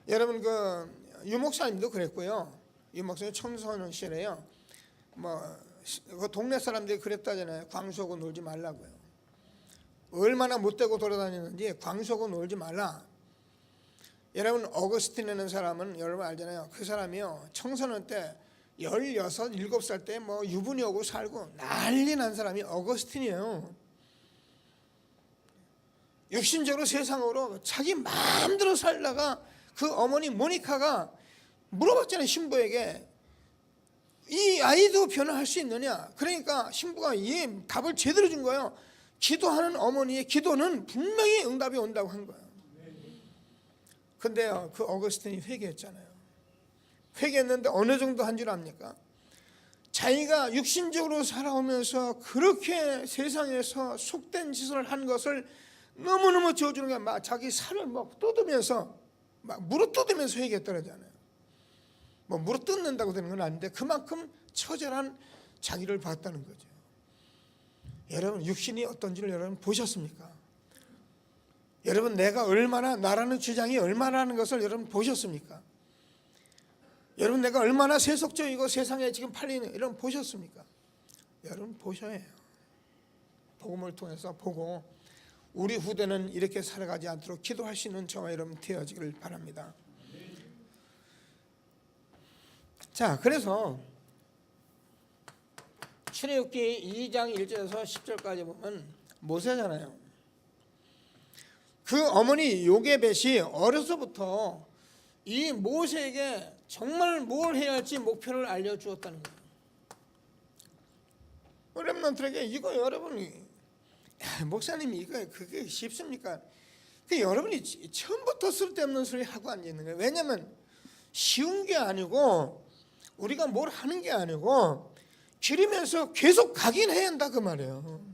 여러분 그 유목사님도 그랬고요. 유목사님 청소년 시절에요. 그 동네 사람들이 그랬다잖아요. 광수하고 놀지 말라고요. 얼마나 못되고 돌아다니는지 광수하고 놀지 말라. 여러분 어거스틴이라는 사람은 여러분 알잖아요. 그 사람이요 청소년 때 16, 7살 때 뭐 유부녀 오고 살고 난리 난 사람이 어거스틴이에요. 육신적으로 세상으로 자기 마음대로 살다가 그 어머니 모니카가 물어봤잖아요. 신부에게 이 아이도 변화할 수 있느냐. 그러니까 신부가 이 답을 제대로 준 거예요. 기도하는 어머니의 기도는 분명히 응답이 온다고 한 거예요. 근데요 그 어거스틴이 회개했잖아요. 회개했는데 어느 정도 한 줄 압니까? 자기가 육신적으로 살아오면서 그렇게 세상에서 속된 짓을 한 것을 너무너무 저주는 게 막 자기 살을 막 뜯으면서 막 물어뜯으면서 회개했더라잖아요. 뭐 물어뜯는다고 되는 건 아닌데 그만큼 처절한 자기를 봤다는 거죠. 여러분 육신이 어떤지를 여러분 보셨습니까? 여러분 내가 얼마나 나라는 주장이 얼마나라는 것을 여러분 보셨습니까? 여러분 내가 얼마나 세속적이고 세상에 지금 팔리는 이런 보셨습니까? 여러분 보셔야 해요. 복음을 통해서 보고 우리 후대는 이렇게 살아가지 않도록 기도할 수 있는 저와 여러분 되어지기를 바랍니다. 자, 그래서 출애굽기 2장 1절에서 10절까지 보면 모세잖아요. 그 어머니 요게벳이 어려서부터 이 모세에게 정말 뭘 해야 할지 목표를 알려주었다는 거예요. 여러분들에게 이거 여러분이 목사님이 이거 그게 쉽습니까? 그 여러분이 처음부터 쓸데없는 소리 하고 앉아 있는 거예요. 왜냐하면 쉬운 게 아니고 우리가 뭘 하는 게 아니고 기르면서 계속 가긴 해야 한다 그 말이에요.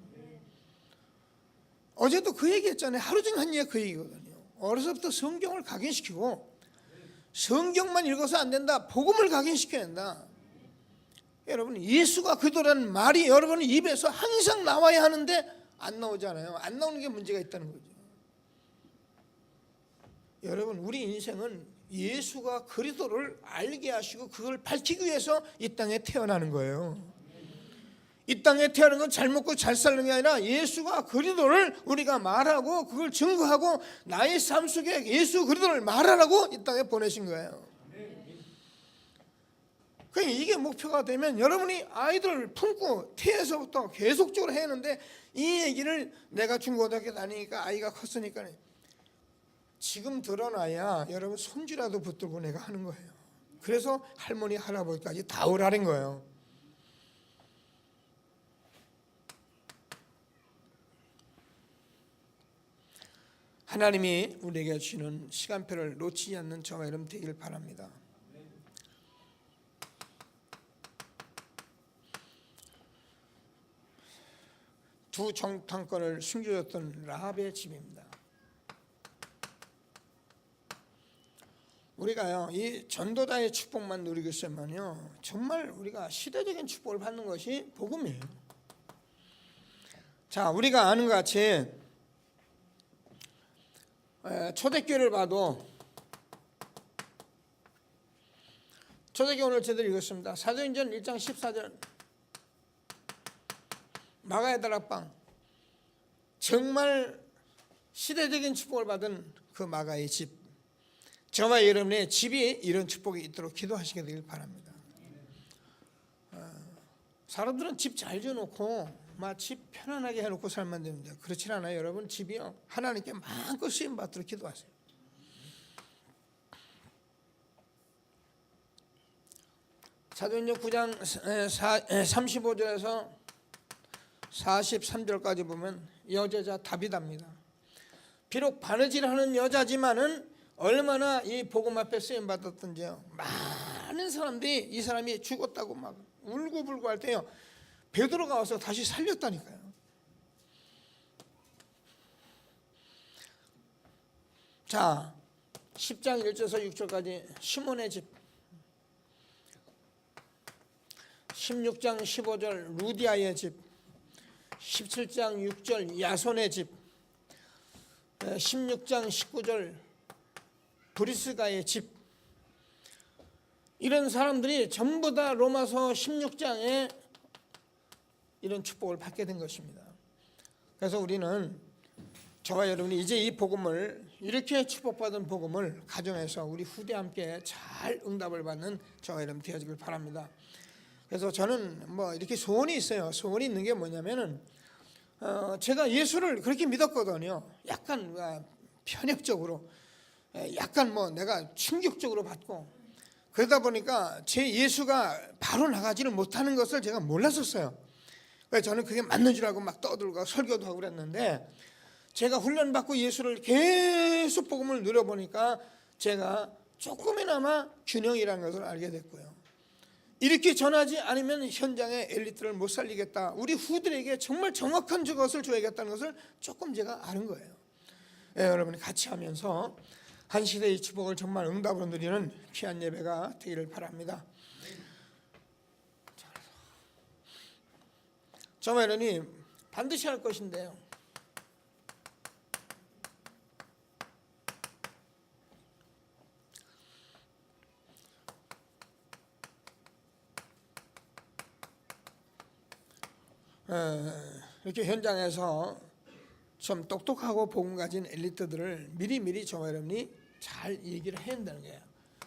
어제도 그 얘기했잖아요. 하루 종일 한 얘기가 그 얘기거든요. 어려서부터 성경을 각인시키고 성경만 읽어서 안 된다. 복음을 각인시켜야 된다. 여러분 예수가 그리스도라는 말이 여러분 입에서 항상 나와야 하는데 안 나오잖아요. 안 나오는 게 문제가 있다는 거죠. 여러분 우리 인생은 예수가 그리스도를 알게 하시고 그걸 밝히기 위해서 이 땅에 태어나는 거예요. 이 땅에 태어나는 건 잘 먹고 잘 사는 게 아니라 예수가 그리스도를 우리가 말하고 그걸 증거하고 나의 삶 속에 예수 그리스도를 말하라고 이 땅에 보내신 거예요. 그러니까 이게 목표가 되면 여러분이 아이들을 품고 태에서부터 계속적으로 해야 하는데 이 얘기를 내가 중고등학교 다니니까 아이가 컸으니까 지금 드러나야 여러분 손주라도 붙들고 내가 하는 거예요. 그래서 할머니 할아버지까지 다 오라는 거예요. 하나님이 우리에게 주시는 시간표를 놓치지 않는 저와 여러분 되기를 바랍니다. 두 정탐꾼을 숨겨줬던 라합의 집입니다. 우리가요 이 전도자의 축복만 누리고 있으면요 정말 우리가 시대적인 축복을 받는 것이 복음이에요. 자, 우리가 아는 것 같이 초대교회를 봐도 초대교회 오늘 제대로 읽었습니다. 사도행전 1장 14절 마가의 다락방 정말 시대적인 축복을 받은 그 마가의 집 저와 여러분의 집이 이런 축복이 있도록 기도하시게 되길 바랍니다. 사람들은 집 잘 지어놓고 막 집 편안하게 해놓고 살면 됩니다. 그렇지 않아요. 여러분 집이요 하나님께 마음껏 쓰임 받도록 기도하세요. 사도행전 9장 35절에서 43절까지 보면 여제자 다비다입니다. 비록 바느질하는 여자지만은 얼마나 이 복음 앞에 쓰임 받았던지요. 많은 사람들이 이 사람이 죽었다고 막 울고불고 할 때요 베드로가 와서 다시 살렸다니까요. 자, 10장 1절에서 6절까지 시몬의 집, 16장 15절 루디아의 집, 17장 6절 야손의 집, 16장 19절 브리스가의 집, 이런 사람들이 전부 다 로마서 16장에 이런 축복을 받게 된 것입니다. 그래서 우리는 저와 여러분이 이제 이 복음을 이렇게 축복받은 복음을 가정에서 우리 후대 함께 잘 응답을 받는 저와 여러분 되어지길 바랍니다. 그래서 저는 뭐 이렇게 소원이 있어요. 소원이 있는 게 뭐냐면은 제가 예수를 그렇게 믿었거든요. 약간 편협적으로, 약간 뭐 내가 충격적으로 받고 그러다 보니까 제 예수가 바로 나가지를 못하는 것을 제가 몰랐었어요. 그래서 저는 그게 맞는 줄 알고 막 떠들고 설교도 하고 그랬는데 제가 훈련받고 예수를 계속 복음을 누려보니까 제가 조금이나마 균형이라는 것을 알게 됐고요. 이렇게 전하지 않으면 현장의 엘리트를 못 살리겠다. 우리 후들에게 정말 정확한 것을 줘야겠다는 것을 조금 제가 아는 거예요. 여러분이 같이 하면서 한 시대의 축복을 정말 응답으로 누리는 귀한 예배가 되기를 바랍니다. 정말 여러분이 반드시 할 것인데요. 이렇게 현장에서 좀 똑똑하고 복음 가진 엘리트들을 미리미리 저와 여러분이 잘 얘기를 해야 된다는 거예요.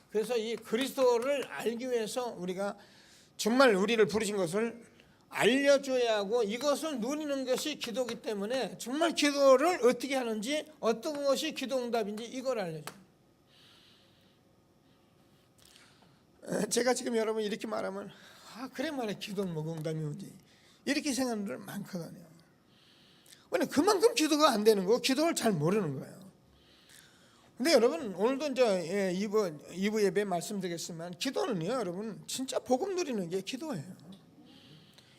그래서 이 그리스도를 알기 위해서 우리가 정말 우리를 부르신 것을 알려줘야 하고 이것을 누리는 것이 기도이기 때문에 정말 기도를 어떻게 하는지 어떤 것이 기도 응답인지 이걸 알려줘요. 제가 지금 여러분 이렇게 말하면 그래 말해 기도는 뭐 응답이 오지 이렇게 생각하는 분들 많거든요. 왜냐면 그만큼 기도가 안 되는 거고 기도를 잘 모르는 거예요. 근데 여러분 오늘도 이제 2부 예배 말씀드리겠지만 기도는요 여러분 진짜 복음 누리는 게 기도예요.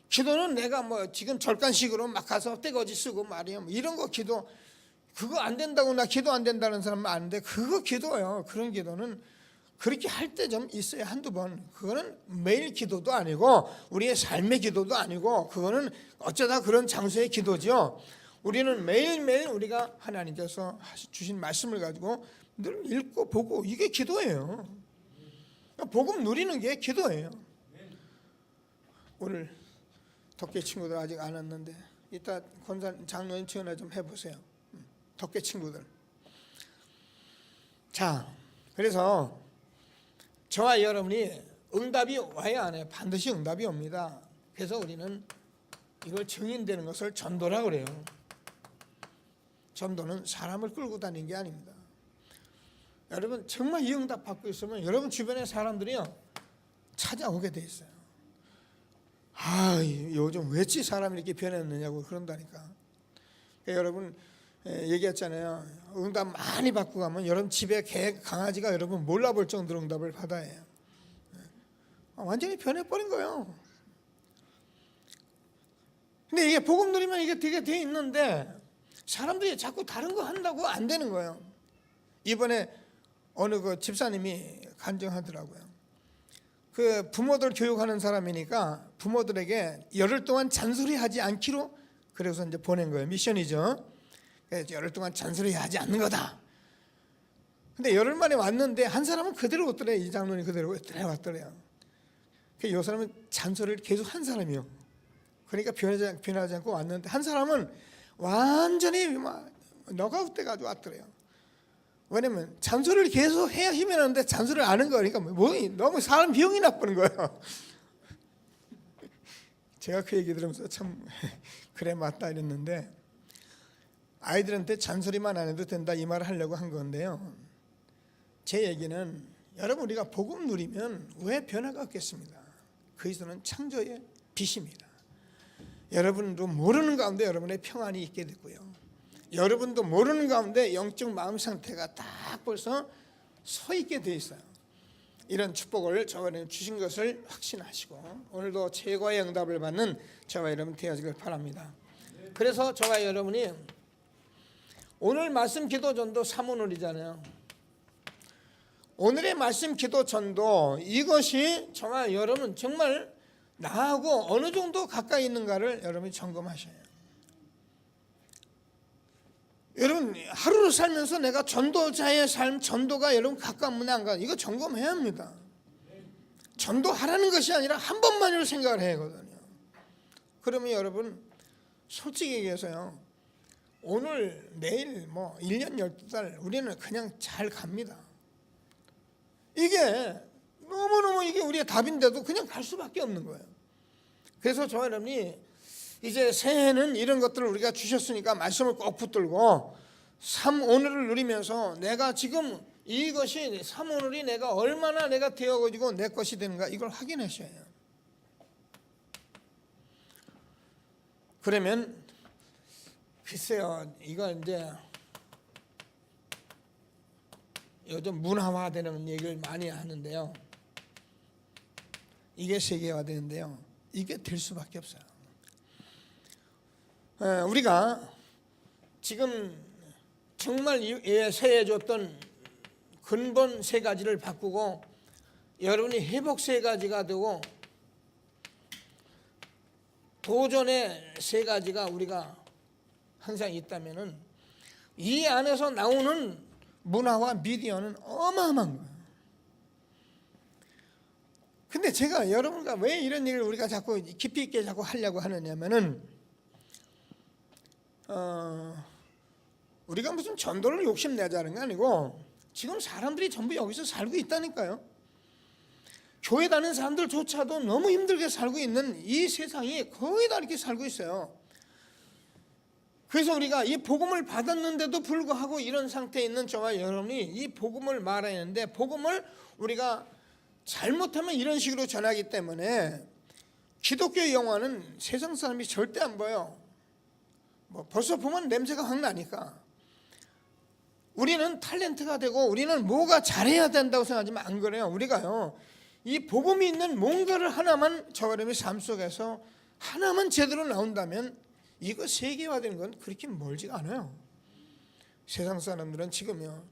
기도는 내가 뭐 지금 절간식으로 막 가서 떼거지 쓰고 말이야 뭐 이런 거 기도 그거 안 된다고 나 기도 안 된다는 사람 많은데 그거 기도예요. 그런 기도는 그렇게 할 때 좀 있어요. 한두 번. 그거는 매일 기도도 아니고 우리의 삶의 기도도 아니고 그거는 어쩌다 그런 장소의 기도죠. 우리는 매일매일 우리가 하나님께서 주신 말씀을 가지고 늘 읽고 보고 이게 기도예요. 복음 누리는 게 기도예요. 오늘 덕계 친구들 아직 안 왔는데 이따 권사 장로님 전화 좀 해보세요. 덕계 친구들. 자, 그래서 저와 여러분이 응답이 와야 안 해요. 반드시 응답이 옵니다. 그래서 우리는 이걸 증인되는 것을 전도라고 그래요. 전도는 사람을 끌고 다니는 게 아닙니다. 여러분 정말 이 응답 받고 있으면 여러분 주변의 사람들이요 찾아오게 돼 있어요. 요즘 왜지 사람이 이렇게 변했느냐고 그런다니까. 그러니까 여러분 얘기했잖아요. 응답 많이 받고 가면 여러분 집에 강아지가 여러분 몰라볼 정도로 응답을 받아야 해요. 완전히 변해버린 거예요. 근데 이게 복음 누리면 이게 되게 돼 있는데 사람들이 자꾸 다른 거 한다고 안 되는 거예요. 이번에 어느 그 집사님이 간증하더라고요. 그 부모들 교육하는 사람이니까 부모들에게 열흘 동안 잔소리하지 않기로 그래서 이제 보낸 거예요. 미션이죠. 열흘 동안 잔소리하지 않는 거다. 근데 열흘 만에 왔는데 한 사람은 그대로 왔더래요. 이 장로님 그대로 왔더래요. 이 사람은 잔소리를 계속 한 사람이요. 그러니까 변하지 않고 왔는데 한 사람은 완전히 막 너가웃 돼가지고 왔더래요. 왜냐면 잔소리를 계속 해야 힘이 나는데 잔소리를 안 하는 거니까 너무 사람 병이 나쁘는 거예요. 제가 그 얘기 들으면서 참 그래 맞다 이랬는데 아이들한테 잔소리만 안 해도 된다 이 말을 하려고 한 건데요. 제 얘기는 여러분 우리가 복음 누리면 왜 변화가 없겠습니다. 그리스도는 창조의 빛입니다. 여러분도 모르는 가운데 여러분의 평안이 있게 됐고요. 여러분도 모르는 가운데 영적 마음 상태가 딱 벌써 서 있게 돼 있어요. 이런 축복을 저와 주신 것을 확신하시고 오늘도 최고의 응답을 받는 저와 여러분 되어지길 바랍니다. 그래서 저와 여러분이 오늘 말씀 기도 전도 사문월이잖아요. 오늘의 말씀 기도 전도 이것이 저와 여러분 정말 나하고 어느 정도 가까이 있는가를 여러분이 점검하셔야 해요. 여러분 하루를 살면서 내가 전도자의 삶, 전도가 여러분 가까운데 안 가? 이거 점검해야 합니다. 전도하라는 것이 아니라 한 번만으로 생각을 해야 하거든요. 그러면 여러분 솔직히 얘기해서요. 오늘 내일 뭐 1년 12달 우리는 그냥 잘 갑니다. 이게 너무너무 이게 우리의 답인데도 그냥 갈 수밖에 없는 거예요. 그래서 저와 여러분이 이제 새해는 이런 것들을 우리가 주셨으니까 말씀을 꼭 붙들고 3오늘을 누리면서 내가 지금 이것이 3오늘이 내가 얼마나 내가 되어가지고 내 것이 되는가 이걸 확인하셔야 해요. 그러면 글쎄요 이거 이제 요즘 문화화되는 얘기를 많이 하는데요. 이게 세계화되는데요. 이게 될 수밖에 없어요. 우리가 지금 정말 세에 줬던 근본 세 가지를 바꾸고 여러분이 회복 세 가지가 되고 도전의 세 가지가 우리가 항상 있다면은 이 안에서 나오는 문화와 미디어는 어마어마한 거예요. 근데 제가 여러분과 왜 이런 일을 우리가 자꾸 깊이 있게 자꾸 하려고 하느냐면은 우리가 무슨 전도를 욕심내자는 게 아니고 지금 사람들이 전부 여기서 살고 있다니까요. 교회 다니는 사람들조차도 너무 힘들게 살고 있는 이 세상이 거의 다 이렇게 살고 있어요. 그래서 우리가 이 복음을 받았는데도 불구하고 이런 상태에 있는 저와 여러분이 이 복음을 말해야 하는데, 복음을 우리가 잘못하면 이런 식으로 전하기 때문에 기독교 영화는 세상 사람이 절대 안 봐요. 뭐 벌써 보면 냄새가 확 나니까. 우리는 탤런트가 되고 우리는 뭐가 잘해야 된다고 생각하지만 안 그래요. 우리가요, 이 복음이 있는 뭔가를 하나만 저와 여러분의 삶 속에서 하나만 제대로 나온다면 이거 세계화되는 건 그렇게 멀지가 않아요. 세상 사람들은 지금요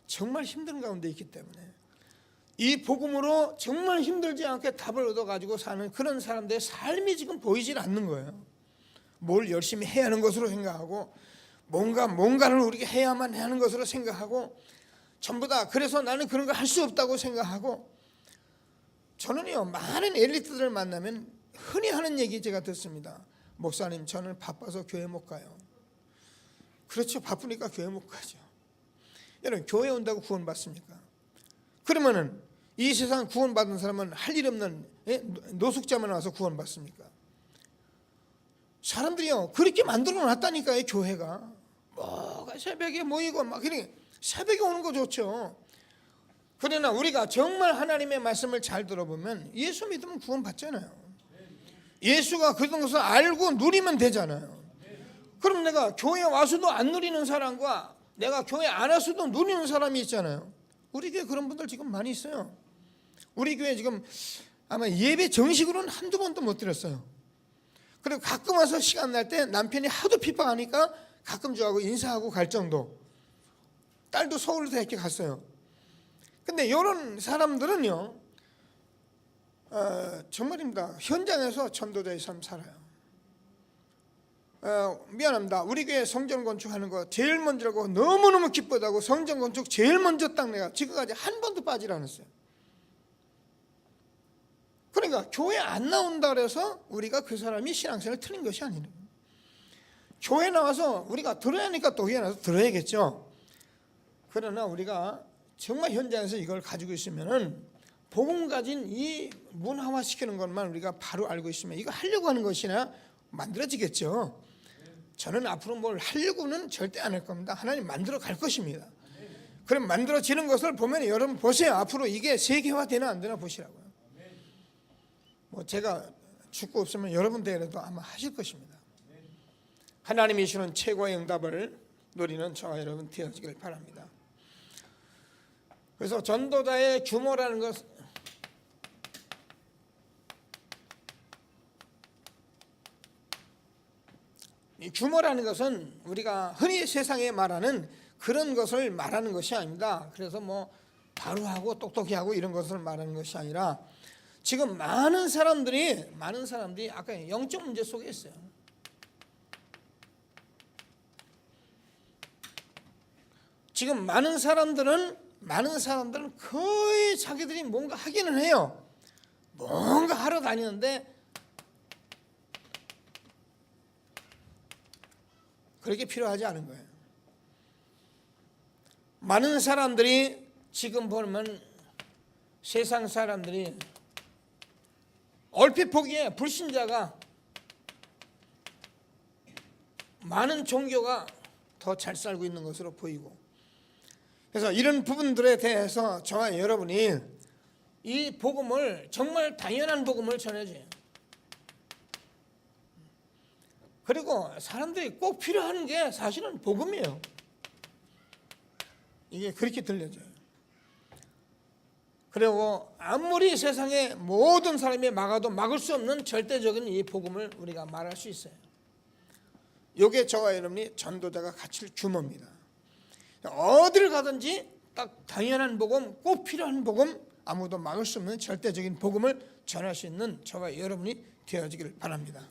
정말 힘든 가운데 있기 때문에 이 복음으로 정말 힘들지 않게 답을 얻어가지고 사는 그런 사람들의 삶이 지금 보이질 않는 거예요. 뭘 열심히 해야 하는 것으로 생각하고 뭔가를 우리가 해야만 하는 것으로 생각하고 전부 다 그래서 나는 그런 거 할 수 없다고 생각하고. 저는요 많은 엘리트들을 만나면 흔히 하는 얘기 제가 듣습니다. 목사님, 저는 바빠서 교회 못 가요. 그렇죠, 바쁘니까 교회 못 가죠. 여러분, 교회 온다고 구원 받습니까? 그러면은 이 세상 구원받은 사람은 할 일 없는 노숙자만 와서 구원 받습니까? 사람들이요 그렇게 만들어 놨다니까요. 교회가 뭐가 새벽에 모이고 막 그러니 새벽에 오는 거 좋죠. 그러나 우리가 정말 하나님의 말씀을 잘 들어보면 예수 믿으면 구원 받잖아요. 예수가 그런 것을 알고 누리면 되잖아요. 그럼 내가 교회 와서도 안 누리는 사람과 내가 교회 안 와서도 누리는 사람이 있잖아요. 우리 교회 그런 분들 지금 많이 있어요. 우리 교회 지금 아마 예배 정식으로는 한두 번도 못 드렸어요. 그리고 가끔 와서 시간 날 때 남편이 하도 핍박하니까 가끔 저하고 인사하고 갈 정도. 딸도 서울로 이렇게 갔어요. 근데 이런 사람들은요 정말입니다. 현장에서 전도자의 삶 살아요. 미안합니다. 우리 교회 성전 건축하는 거 제일 먼저라고 너무너무 기쁘다고 성전 건축 제일 먼저 딱 내가 지금까지 한 번도 빠지지 않았어요. 그러니까 교회 안 나온다 그래서 우리가 그 사람이 신앙생활을 틀린 것이 아니에요. 교회 나와서 우리가 들어야 하니까 또 교회 나와서 들어야겠죠. 그러나 우리가 정말 현장에서 이걸 가지고 있으면은 복음 가진 이 문화화 시키는 것만 우리가 바로 알고 있으면 이거 하려고 하는 것이나 만들어지겠죠. 저는 앞으로 뭘 하려고는 절대 안 할 겁니다. 하나님 만들어 갈 것입니다. 그럼 만들어지는 것을 보면 여러분 보세요. 앞으로 이게 세계화 되나 안 되나 보시라고요. 뭐 제가 죽고 없으면 여러분 대회라도 아마 하실 것입니다. 하나님이 주는 최고의 응답을 누리는 저와 여러분 되어지길 바랍니다. 그래서 전도자의 규모라는 것, 이 규모라는 것은 우리가 흔히 세상에 말하는 그런 것을 말하는 것이 아닙니다. 그래서 뭐 바로 하고 똑똑히 하고 이런 것을 말하는 것이 아니라 지금 많은 사람들이 아까 영적 문제 속에 있어요. 지금 많은 사람들은 거의 자기들이 뭔가 하기는 해요. 뭔가 하러 다니는데 그렇게 필요하지 않은 거예요. 많은 사람들이 지금 보면 세상 사람들이 얼핏 보기에 불신자가 많은 종교가 더 잘 살고 있는 것으로 보이고, 그래서 이런 부분들에 대해서 저와 여러분이 이 복음을 정말 당연한 복음을 전해줘요. 그리고 사람들이 꼭 필요한 게 사실은 복음이에요. 이게 그렇게 들려져요. 그리고 아무리 세상에 모든 사람이 막아도 막을 수 없는 절대적인 이 복음을 우리가 말할 수 있어요. 이게 저와 여러분이 전도자가 갖출 규모입니다. 어딜 가든지 딱 당연한 복음, 꼭 필요한 복음, 아무도 막을 수 없는 절대적인 복음을 전할 수 있는 저와 여러분이 되어지기를 바랍니다.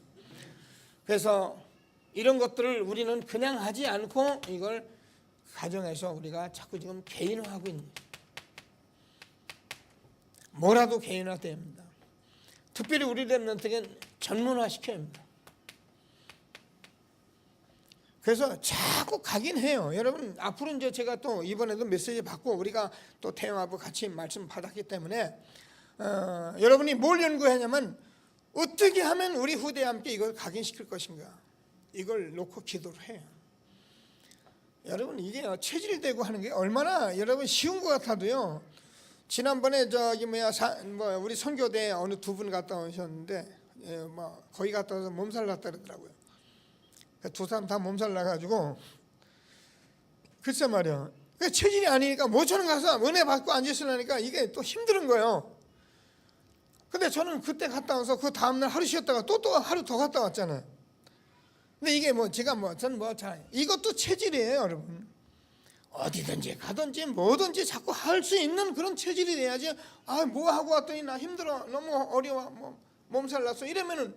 그래서 이런 것들을 우리는 그냥 하지 않고 이걸 가정에서 우리가 자꾸 지금 개인화하고 있는 거예요. 뭐라도 개인화돼야 합니다. 특별히 우리 렘넌트에겐 전문화시켜야 합니다. 그래서 자꾸 가긴 해요. 여러분 앞으로 이제 제가 또 이번에도 메시지 받고 우리가 또 태영하고 같이 말씀 받았기 때문에 여러분이 뭘 연구하냐면 어떻게 하면 우리 후대와 함께 이걸 각인시킬 것인가, 이걸 놓고 기도를 해요. 여러분 이게 체질되고 하는 게 얼마나 여러분 쉬운 것 같아도요. 지난번에 우리 선교대 어느 두 분 갔다 오셨는데 거기 갔다 와서 몸살 났다 그러더라고요. 두 사람 다 몸살 나가지고 글쎄 말이야. 체질이 아니니까 모처럼 가서 은혜 받고 앉으시려니까 이게 또 힘든 거예요. 근데 저는 그때 갔다 와서 그 다음날 하루 쉬었다가 또 하루 더 갔다 왔잖아요. 근데 이게 이것도 체질이에요, 여러분. 어디든지 가든지 뭐든지 자꾸 할 수 있는 그런 체질이 돼야지. 뭐 하고 왔더니 나 힘들어, 너무 어려워, 몸살 났어 이러면은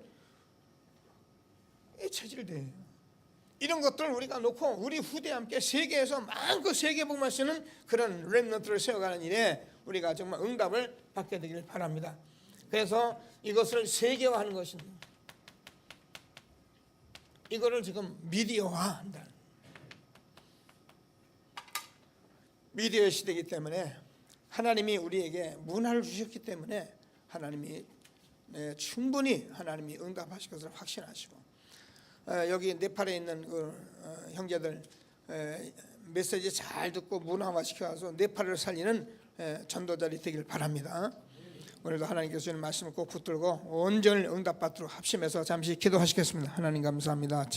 이 체질이 돼요. 이런 것들을 우리가 놓고 우리 후대와 함께 세계에서 마음껏 세계복음을 쓰는 그런 렘넌트를 세워가는 일에 우리가 정말 응답을 받게 되기를 바랍니다. 그래서 이것을 세계화하는 것입니다. 이거를 지금 미디어화한다. 미디어 시대이기 때문에 하나님이 우리에게 문화를 주셨기 때문에 하나님이 충분히 하나님이 응답하실 것을 확신하시고, 여기 네팔에 있는 그 형제들 메시지 잘 듣고 문화화 시켜서 네팔을 살리는 전도자들이 되길 바랍니다. 오늘도 하나님께서 주는 말씀을 꼭 붙들고 온전히 응답받도록 합심해서 잠시 기도하시겠습니다. 하나님 감사합니다.